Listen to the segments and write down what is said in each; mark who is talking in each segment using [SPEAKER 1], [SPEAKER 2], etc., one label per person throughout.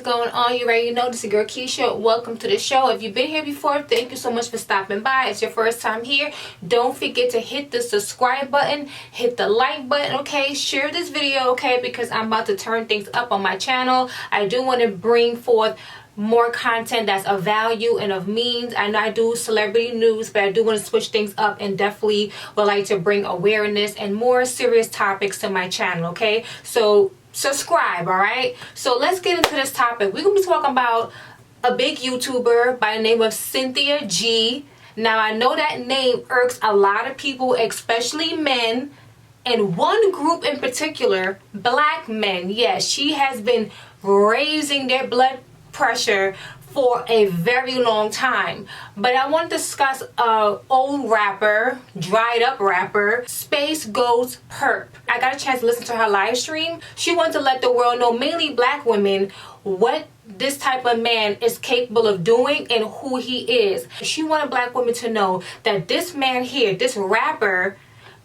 [SPEAKER 1] going on? You already know this is your girl Keisha. Welcome to the show. If you've been here before, thank you so much for stopping by. It's your first time here. Don't forget to hit the subscribe button, hit the like button, okay? Share this video, okay? Because I'm about to turn things up on my channel. I do want to bring forth more content that's of value and of means. I know I do celebrity news, but I do want to switch things up and definitely would like to bring awareness and more serious topics to my channel, okay? So subscribe, all right? So let's get into this topic. We're gonna be talking about a big YouTuber by the name of Cynthia G. Now I know that name irks a lot of people, especially men, and one group in particular, black men. Yes, she has been raising their blood pressure for a very long time. But I want to discuss old rapper, dried up rapper, Spaceghostpurrp. I got a chance to listen to her live stream. She wanted to let the world know, mainly black women, what this type of man is capable of doing and who he is. She wanted black women to know that this man here, this rapper,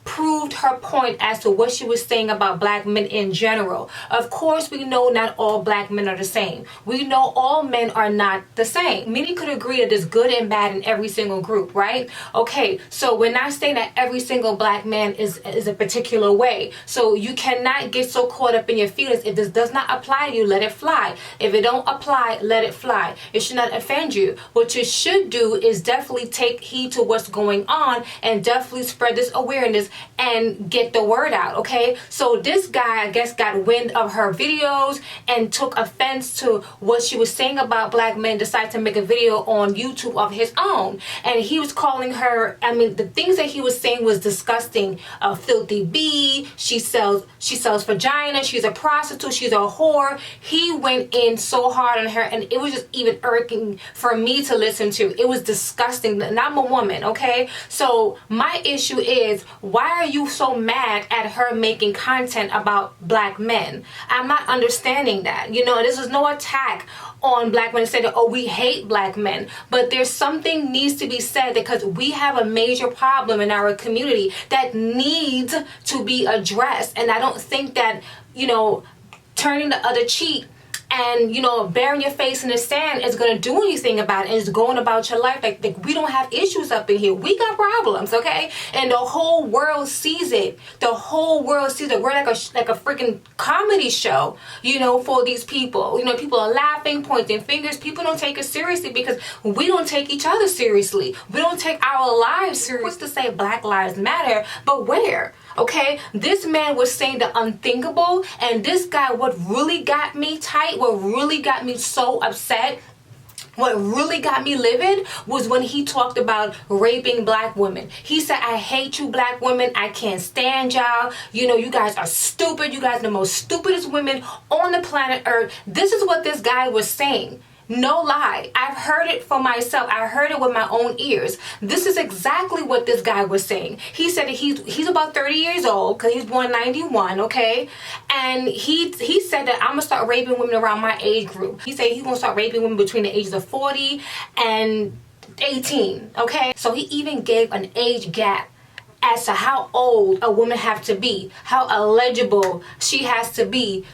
[SPEAKER 1] proved her point as to what she was saying about black men in general. Of course, we know not all black men are the same. We know all men are not the same. Many could agree that there's good and bad in every single group, right? Okay, so we're not saying that every single black man is a particular way. So you cannot get so caught up in your feelings. If this does not apply to you, let it fly. If it don't apply, let it fly. It should not offend you. What you should do is definitely take heed to what's going on and definitely spread this awareness and get the word out, okay? So this guy, I guess, got wind of her videos and took offense to what she was saying about black men, decided to make a video on YouTube of his own. And he was calling her, I mean, the things that he was saying was disgusting. A filthy bee, she sells vagina, she's a prostitute, she's a whore. He went in so hard on her, and it was just even irking for me to listen to. It was disgusting. And I'm a woman, okay? So my issue is, why are you so mad at her making content about black men? I'm not understanding that. You know, this is no attack on black men, saying that, oh, we hate black men, but there's something needs to be said, because we have a major problem in our community that needs to be addressed. And I don't think that, you know, turning the other cheek and, you know, burying your face in the sand is going to do anything about it, and it's going about your life. Like, we don't have issues up in here. We got problems, okay? And the whole world sees it. The whole world sees it. We're like a freaking comedy show, you know, for these people. You know, people are laughing, pointing fingers. People don't take it seriously because we don't take each other seriously. We don't take our lives seriously. What's to say Black Lives Matter, but where? Okay, this man was saying the unthinkable, and this guy, what really got me tight, what really got me so upset, what really got me livid was when he talked about raping black women. He said, I hate you black women. I can't stand y'all. You know, you guys are stupid. You guys are the most stupidest women on the planet Earth. This is what this guy was saying. No lie. I've heard it for myself. I heard it with my own ears. This is exactly what this guy was saying. He said that he's about 30 years old, because he's born 91, okay? And he said that I'm going to start raping women around my age group. He said he's going to start raping women between the ages of 40 and 18, okay? So he even gave an age gap as to how old a woman have to be, how eligible she has to be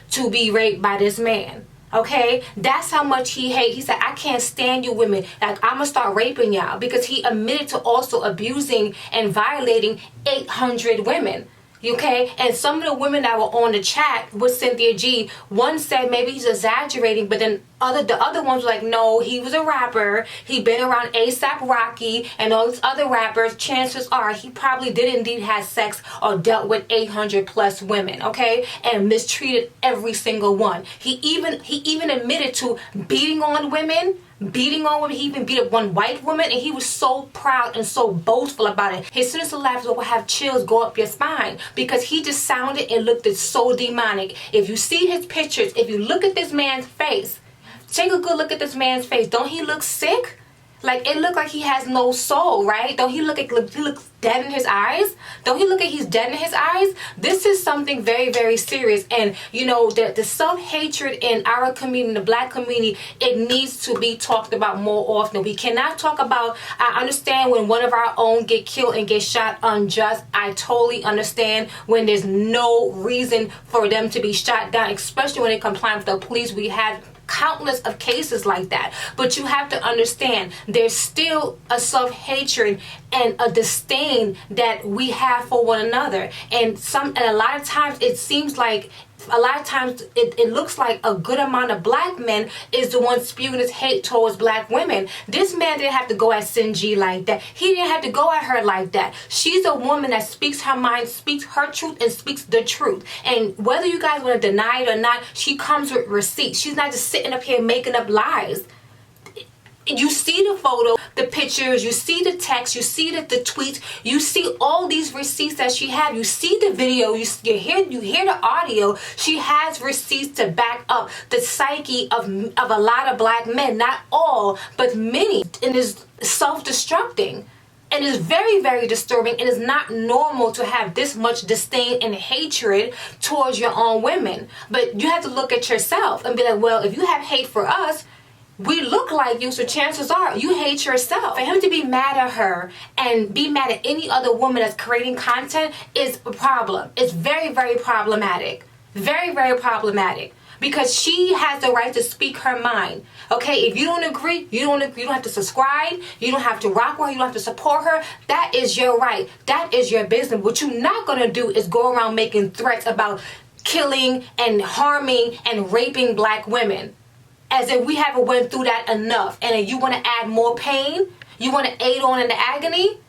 [SPEAKER 1] raped by this man. Okay, that's how much he hates. He said, I can't stand you women. Like, I'm gonna start raping y'all, because he admitted to also abusing and violating 800 women. Okay, and some of the women that were on the chat with Cynthia G, one said maybe he's exaggerating, but then the other ones were like, no, he was a rapper. He been around A$AP Rocky and all these other rappers. Chances are he probably did indeed have sex or dealt with 800 plus women, okay, and mistreated every single one. He even admitted to beating on women. He even beat up one white woman, and he was so proud and so boastful about it. His sinister laughs will have chills go up your spine, because he just sounded and looked so demonic. If you see his pictures, if you look at this man's face, take a good look at this man's face. Don't he look sick? Like, it looked like he has no soul, right? Don't he look like he looks dead in his eyes? Don't he look like he's dead in his eyes? This is something very, very serious. And, you know, the self-hatred in our community, the black community, it needs to be talked about more often. We cannot talk about, I understand when one of our own get killed and get shot unjust. I totally understand when there's no reason for them to be shot down, especially when they comply with the police. We had countless of cases like that. But you have to understand, there's still a self-hatred and a disdain that we have for one another. And a lot of times it seems like, it looks like a good amount of black men is the one spewing his hate towards black women. This man didn't have to go at Cynthia G like that. He didn't have to go at her like that. She's a woman that speaks her mind, speaks her truth, and speaks the truth. And whether you guys want to deny it or not, she comes with receipts. She's not just sitting up here making up lies. You see the photo, the pictures, you see the text, you see the tweets, you see all these receipts that she has. You see the video, you hear the audio. She has receipts to back up the psyche of a lot of black men, not all, but many, and is self-destructing. And it's very, very disturbing. It is not normal to have this much disdain and hatred towards your own women. But you have to look at yourself and be like, well, if you have hate for us, we look like you, so chances are you hate yourself. For him to be mad at her and be mad at any other woman that's creating content is a problem. It's very, very problematic. Very, very problematic. Because she has the right to speak her mind. Okay, if you don't agree, you don't have to subscribe, you don't have to rock with her, you don't have to support her. That is your right. That is your business. What you're not gonna do is go around making threats about killing and harming and raping black women. As if we haven't went through that enough. And you want to add more pain? You want to aid on in the agony?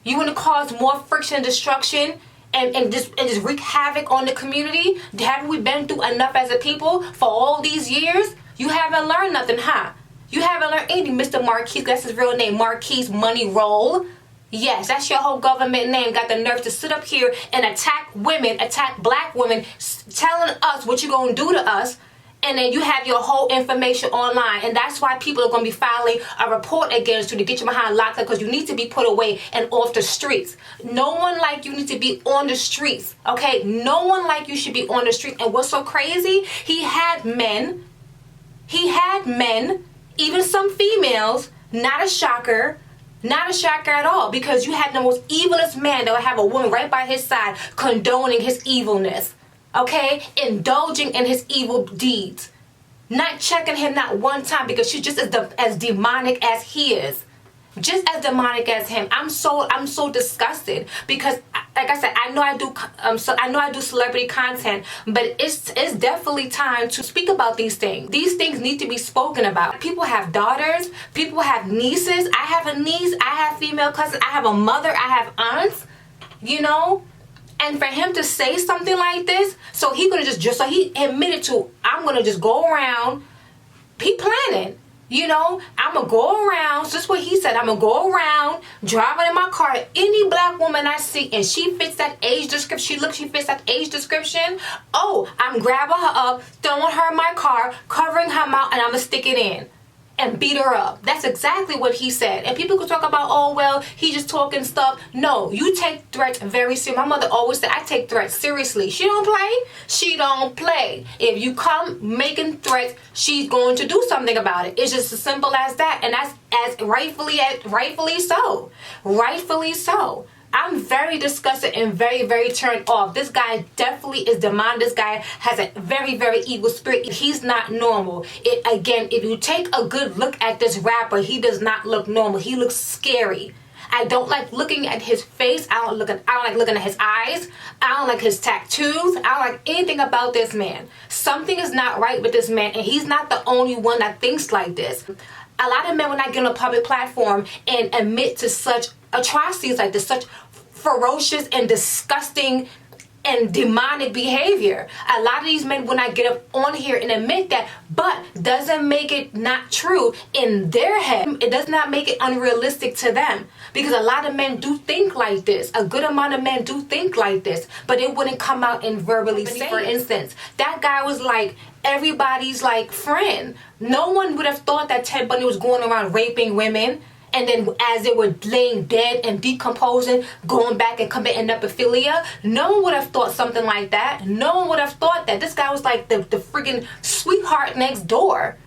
[SPEAKER 1] You want to cause more friction and destruction and just wreak havoc on the community? Haven't we been through enough as a people for all these years? You haven't learned nothing, huh? You haven't learned anything, Mr. Marquise. That's his real name, Marquise Money Roll. Yes, that's your whole government name. Got the nerve to sit up here and attack women, attack black women, telling us what you're going to do to us. And then you have your whole information online. And that's why people are going to be filing a report against you to get you behind locked up, because you need to be put away and off the streets. No one like you needs to be on the streets. Okay? No one like you should be on the streets. And what's so crazy? He had men, even some females, not a shocker. Not a shocker at all, because you had the most evilest man that would have a woman right by his side condoning his evilness. Okay, indulging in his evil deeds, not checking him not one time, because she's just as demonic as he is, just as demonic as him. I'm so disgusted, because like I said, I know I do celebrity content, but it's definitely time to speak about these things. These things need to be spoken about. People have daughters, people have nieces. I have a niece, I have female cousins, I have a mother, I have aunts, you know. And for him to say something like this, so he admitted to, I'm gonna just go around. He planning, you know. I'm gonna go around. So that's what he said. I'm gonna go around driving in my car. Any black woman I see and she fits that age description, she fits that age description. Oh, I'm grabbing her up, throwing her in my car, covering her mouth, and I'm gonna stick it in and beat her up. That's exactly what he said. And people could talk about, oh, well, he just talking stuff. No, you take threats very seriously. My mother always said, I take threats seriously. She don't play. She don't play. If you come making threats, she's going to do something about it. It's just as simple as that. And that's as rightfully so. Rightfully so. I'm very disgusted and very, very turned off. This guy definitely is demonic. This guy has a very, very evil spirit. He's not normal. Again, if you take a good look at this rapper, he does not look normal. He looks scary. I don't like looking at his face. I don't like looking at his eyes. I don't like his tattoos. I don't like anything about this man. Something is not right with this man, and he's not the only one that thinks like this. A lot of men, when I get on a public platform and admit to such atrocities like this, such ferocious and disgusting and demonic behavior. A lot of these men, when I get up on here and admit that, but doesn't make it not true in their head. It does not make it unrealistic to them, because a lot of men do think like this. A good amount of men do think like this, but it wouldn't come out and verbally say. For instance, that guy was like everybody's like friend. No one would have thought that Ted Bundy was going around raping women, and then as they were laying dead and decomposing, going back and committing nepophilia. No one would have thought something like that. No one would have thought that. This guy was like the friggin' sweetheart next door.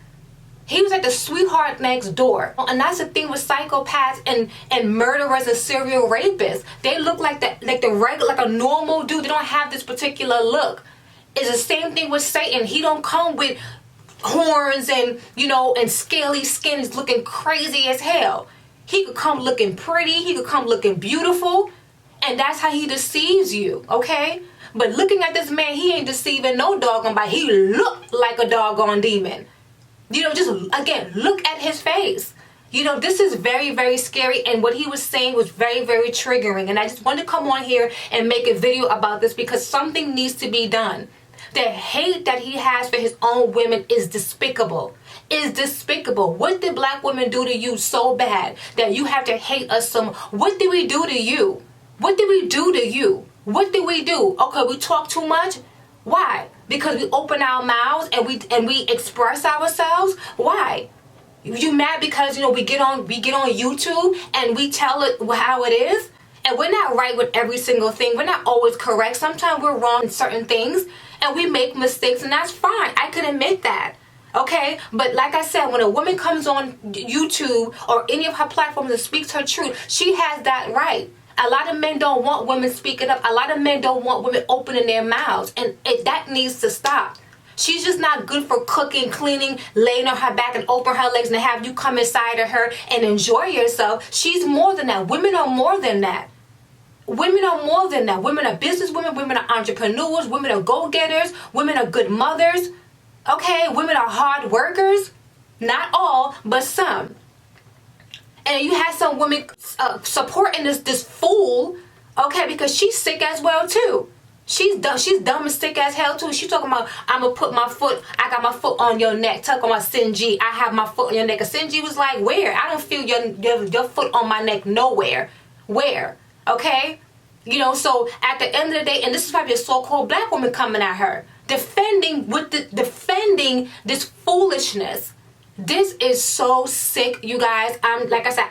[SPEAKER 1] He was like the sweetheart next door. And that's the thing with psychopaths and murderers and serial rapists. They look like a normal dude. They don't have this particular look. It's the same thing with Satan. He don't come with horns and, you know, and scaly skin is looking crazy as hell. He could come looking pretty. He could come looking beautiful. And that's how he deceives you, okay? But looking at this man, he ain't deceiving no doggone body. He looked like a doggone demon. You know, just, again, look at his face. You know, this is very, very scary. And what he was saying was very, very triggering. And I just wanted to come on here and make a video about this because something needs to be done. The hate that he has for his own women is despicable. Is despicable. What did black women do to you so bad that you have to hate us some? What did we do to you? What did we do to you? What did we do? Okay, we talk too much. Why? Because we open our mouths and we express ourselves. Why? You mad because, you know, we get on YouTube and we tell it how it is? And we're not right with every single thing. We're not always correct. Sometimes we're wrong in certain things and we make mistakes, and that's fine. I can admit that. Okay? But like I said, when a woman comes on YouTube or any of her platforms and speaks her truth, she has that right. A lot of men don't want women speaking up. A lot of men don't want women opening their mouths. And that needs to stop. She's just not good for cooking, cleaning, laying on her back and open her legs and have you come inside of her and enjoy yourself. She's more than that. Women are more than that. Women are more than that. Women are businesswomen. Women are entrepreneurs. Women are go-getters. Women are good mothers. Okay? Women are hard workers. Not all, but some. And you have some women supporting this fool, okay, because she's sick as well too. She's dumb and sick as hell too. She's talking about, I'm gonna put my foot, I got my foot on your neck. Talking about Cynthia G, I have my foot on your neck. And Cynthia G was like, where? I don't feel your foot on my neck nowhere. Where? Okay? You know, so at the end of the day, and this is probably a so-called black woman coming at her, defending this foolishness. This is so sick, you guys. Like I said,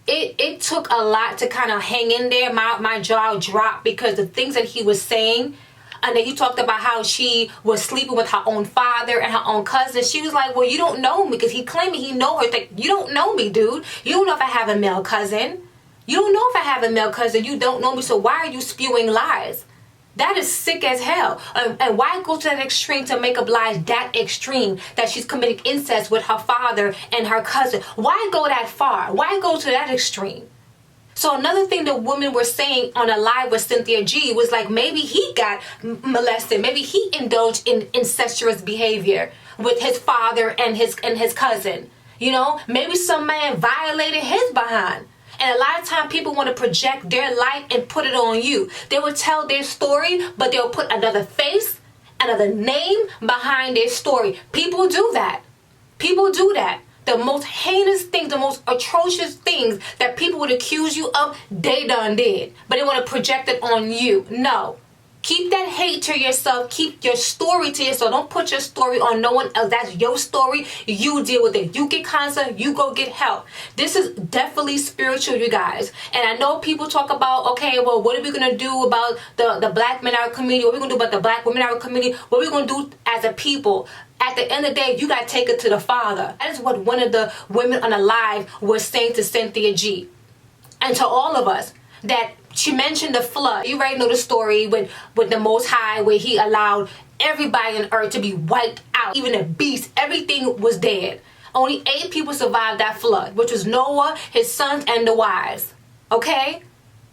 [SPEAKER 1] it took a lot to kind of hang in there. My jaw dropped because the things that he was saying. And then he talked about how she was sleeping with her own father and her own cousin. She was like, well, you don't know me, because he claimed he know her. Like, you don't know me, dude. You don't know if I have a male cousin. You don't know if I have a male cousin. You don't know me, so why are you spewing lies? That is sick as hell. And why go to that extreme to make up lies that extreme that she's committing incest with her father and her cousin? Why go that far? Why go to that extreme? So another thing the women were saying on a live with Cynthia G was like, maybe he got molested. Maybe he indulged in incestuous behavior with his father and his cousin. You know, maybe some man violated his behind. And a lot of times people want to project their life and put it on you. They will tell their story, but they'll put another face, another name behind their story. People do that. People do that. The most heinous things, the most atrocious things that people would accuse you of, they done did. But they want to project it on you. No. Keep that hate to yourself. Keep your story to yourself. Don't put your story on no one else. That's your story. You deal with it. You get cancer, you go get help. This is definitely spiritual, you guys. And I know people talk about, okay, well, what are we going to do about the black men in our community? What are we going to do about the black women in our community? What are we going to do as a people? At the end of the day, you got to take it to the Father. That is what one of the women on the live was saying to Cynthia G. And to all of us, that she mentioned the flood. You already know the story with the Most High, where he allowed everybody on earth to be wiped out. Even the beasts, everything was dead. Only 8 people survived that flood, which was Noah, his sons, and the wives. Okay?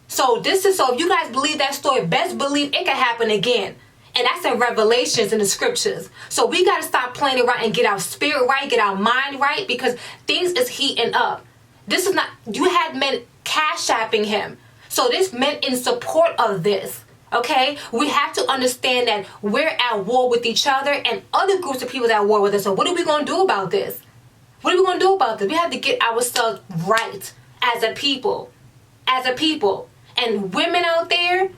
[SPEAKER 1] So if you guys believe that story, best believe it can happen again. And that's in Revelations in the scriptures. So we got to stop playing around and get our spirit right, get our mind right, because things is heating up. This is not, you had men cash-apping him. So this meant in support of this, okay? We have to understand that we're at war with each other and other groups of people that are at war with us. So what are we going to do about this? What are we going to do about this? We have to get ourselves right as a people. As a people. And women out there,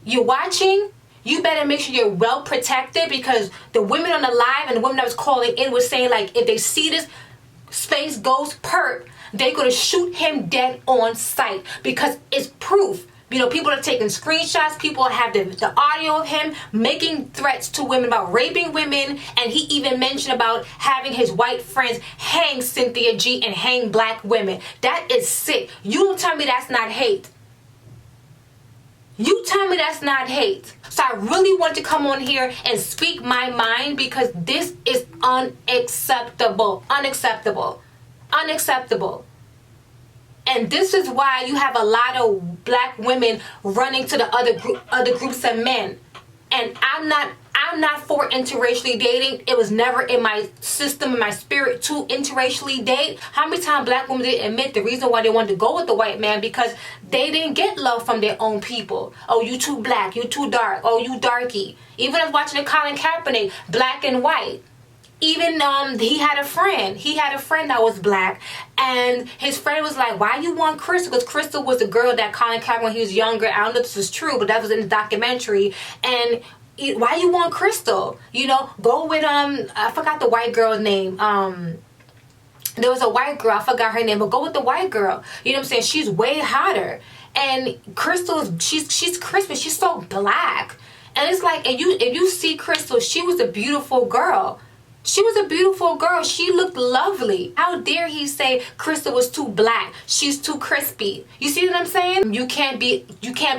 [SPEAKER 1] you're watching, you better make sure you're well protected, because the women on the live and the women that was calling in was saying, like, if they see this Spaceghostpurrp, they're going to shoot him dead on sight, because it's proof. You know, people are taking screenshots. People have the audio of him making threats to women about raping women. And he even mentioned about having his white friends hang Cynthia G and hang black women. That is sick. You don't tell me that's not hate. You tell me that's not hate. So I really want to come on here and speak my mind, because this is unacceptable. Unacceptable. Unacceptable. And this is why you have a lot of black women running to the other groups of men. And I'm not for interracially dating. It was never in my system, in my spirit, to interracially date. How many times black women didn't admit the reason why they wanted to go with the white man? Because they didn't get love from their own people. Oh, you too black, you too dark, oh, you darky. Even as watching the Colin Kaepernick, black and white. Even he had a friend that was black, and his friend was like, why you want Crystal? Because Crystal was the girl that Colin Kaepernick, when he was younger, I don't know if this is true, but that was in the documentary. And why you want Crystal? You know, go with I forgot the white girl's name. There was a white girl, I forgot her name, but go with the white girl. You know what I'm saying? She's way hotter. And Crystal, she's crispy, she's so black. And it's like, if you see Crystal, she was a beautiful girl. She was a beautiful girl. She looked lovely. How dare he say Crystal was too black? She's too crispy. You see what I'm saying? You can't be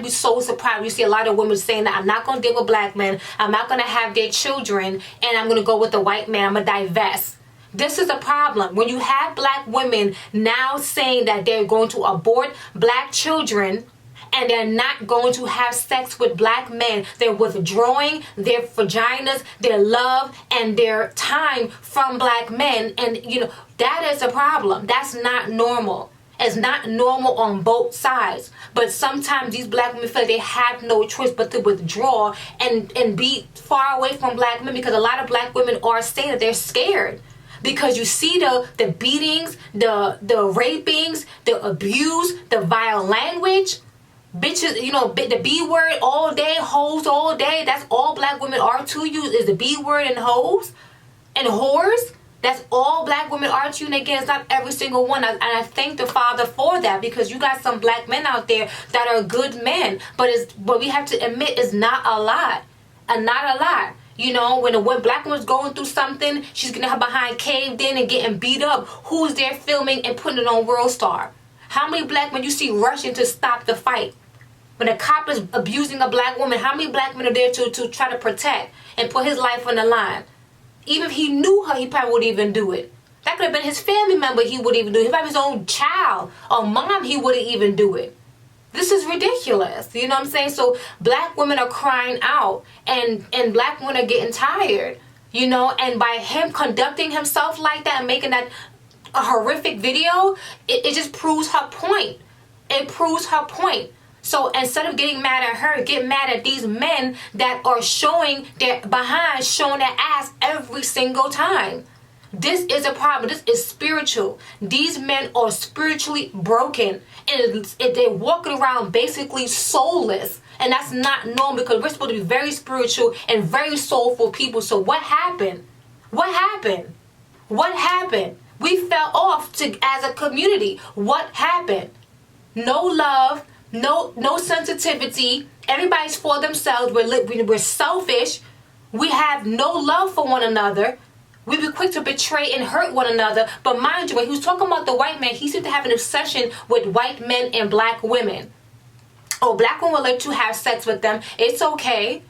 [SPEAKER 1] so surprised. You see a lot of women saying that I'm not gonna deal with black men. I'm not gonna have their children, and I'm gonna go with the white man. I'm gonna divest. This is a problem. When you have black women now saying that they're going to abort black children, and they're not going to have sex with black men. They're withdrawing their vaginas, their love, and their time from black men. And, you know, that is a problem. That's not normal. It's not normal on both sides. But sometimes these black women feel like they have no choice but to withdraw and be far away from black men, because a lot of black women are saying that they're scared. Because you see the beatings, the rapings, the abuse, the vile language. Bitches, you know, the B word all day, hoes all day. That's all black women are to you, is the B word and hoes and whores. That's all black women are to you. And again, it's not every single one. And I thank the Father for that, because you got some black men out there that are good men. But we have to admit, it's not a lot. Not a lot. You know, when a black woman's going through something, she's getting her behind caved in and getting beat up. Who's there filming and putting it on World Star? How many black men you see rushing to stop the fight? When a cop is abusing a black woman, how many black men are there to try to protect and put his life on the line? Even if he knew her, he probably wouldn't even do it. That could have been his family member, he wouldn't even do it. If it was his own child or mom, he wouldn't even do it. This is ridiculous. You know what I'm saying? So black women are crying out, and black women are getting tired. You know, and by him conducting himself like that and making that a horrific video, it just proves her point. It proves her point. So instead of getting mad at her, get mad at these men that are showing their behind, showing their ass every single time. This is a problem. This is spiritual. These men are spiritually broken, and they're walking around basically soulless. And that's not normal, because we're supposed to be very spiritual and very soulful people. So what happened? What happened? What happened? We fell off as a community. What happened? No love. No sensitivity. Everybody's for themselves. We're selfish. We have no love for one another. We be quick to betray and hurt one another. But mind you, when he was talking about the white man, he seemed to have an obsession with white men and black women. Oh, black women will let you have sex with them. It's okay.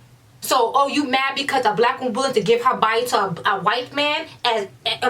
[SPEAKER 1] So, oh, you mad because a black woman willing to give her body to a white man as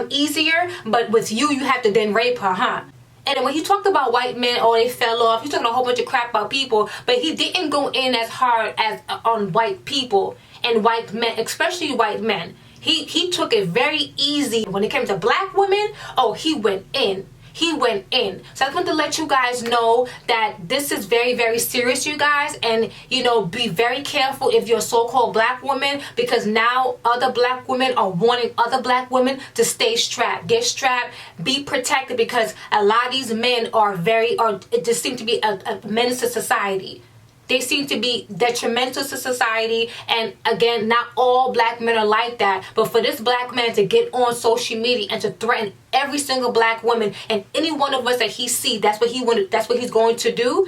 [SPEAKER 1] easier, but with you have to then rape her, huh? And when he talked about white men, oh, they fell off. He's talking a whole bunch of crap about people, but he didn't go in as hard as on white people and white men, especially white men. He took it very easy. When it came to black women, oh, he went in. He went in. So I just want to let you guys know that this is very, very serious, you guys. And, you know, be very careful if you're a so-called black woman, because now other black women are wanting other black women to stay strapped. Get strapped. Be protected, because a lot of these men it just seem to be a menace to society. They seem to be detrimental to society. And again, not all black men are like that. But for this black man to get on social media and to threaten every single black woman and any one of us that he see, that's what he wanted, that's what he's going to do.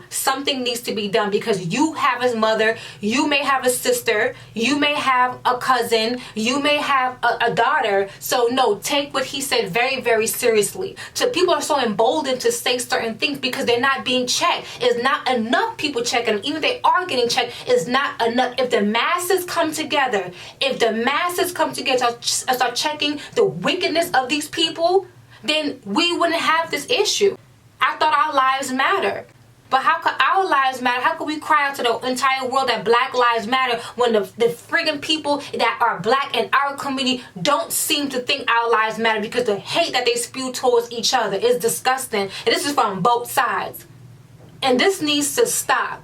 [SPEAKER 1] Something needs to be done, because you have his mother, you may have a sister, you may have a cousin, you may have a daughter. So no, take what he said very, very seriously. So people are so emboldened to say certain things because they're not being checked. It's not enough people checking them. Even if they are getting checked, it's not enough. If the masses come together, and start checking the wickedness of these people, then we wouldn't have this issue. I thought our lives matter. But how could our lives matter? How could we cry out to the entire world that black lives matter when the friggin' people that are black in our community don't seem to think our lives matter, because the hate that they spew towards each other is disgusting. And this is from both sides. And this needs to stop.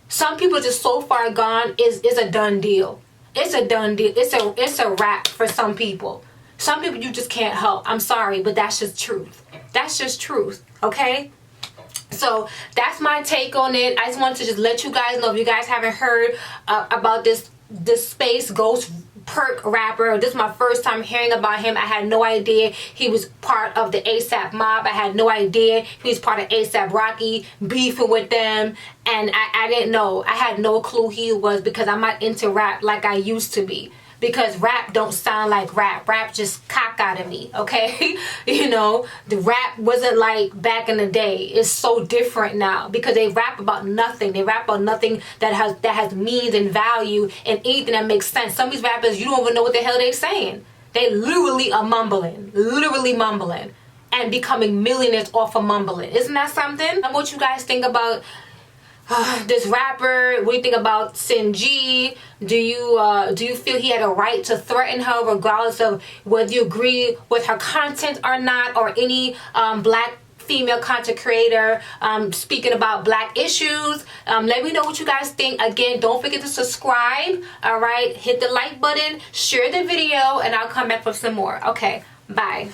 [SPEAKER 1] Some people just so far gone is a done deal. It's a done deal. It's a wrap for some people. Some people you just can't help. I'm sorry, but that's just truth. That's just truth. Okay? So that's my take on it. I just wanted to just let you guys know, if you guys haven't heard about this Spaceghostpurrp rapper. This is my first time hearing about him. I had no idea he was part of the ASAP mob. I had no idea he was part of ASAP Rocky, beefing with them. And I didn't know. I had no clue he was, because I'm not into rap like I used to be. Because rap don't sound like rap. Rap just cock out of me, okay? You know, the rap wasn't like back in the day. It's so different now, because they rap about nothing. They rap about nothing that has meaning and value and anything that makes sense. Some of these rappers, you don't even know what the hell they're saying. They literally are mumbling and becoming millionaires off of mumbling. Isn't that something? What you guys think about this rapper? What do you think about Cyn G? Do you feel he had a right to threaten her, regardless of whether you agree with her content or not, or any black female content creator speaking about black issues? Let me know what you guys think. Again, don't forget to subscribe. All right, hit the like button, share the video, and I'll come back for some more. Okay, bye.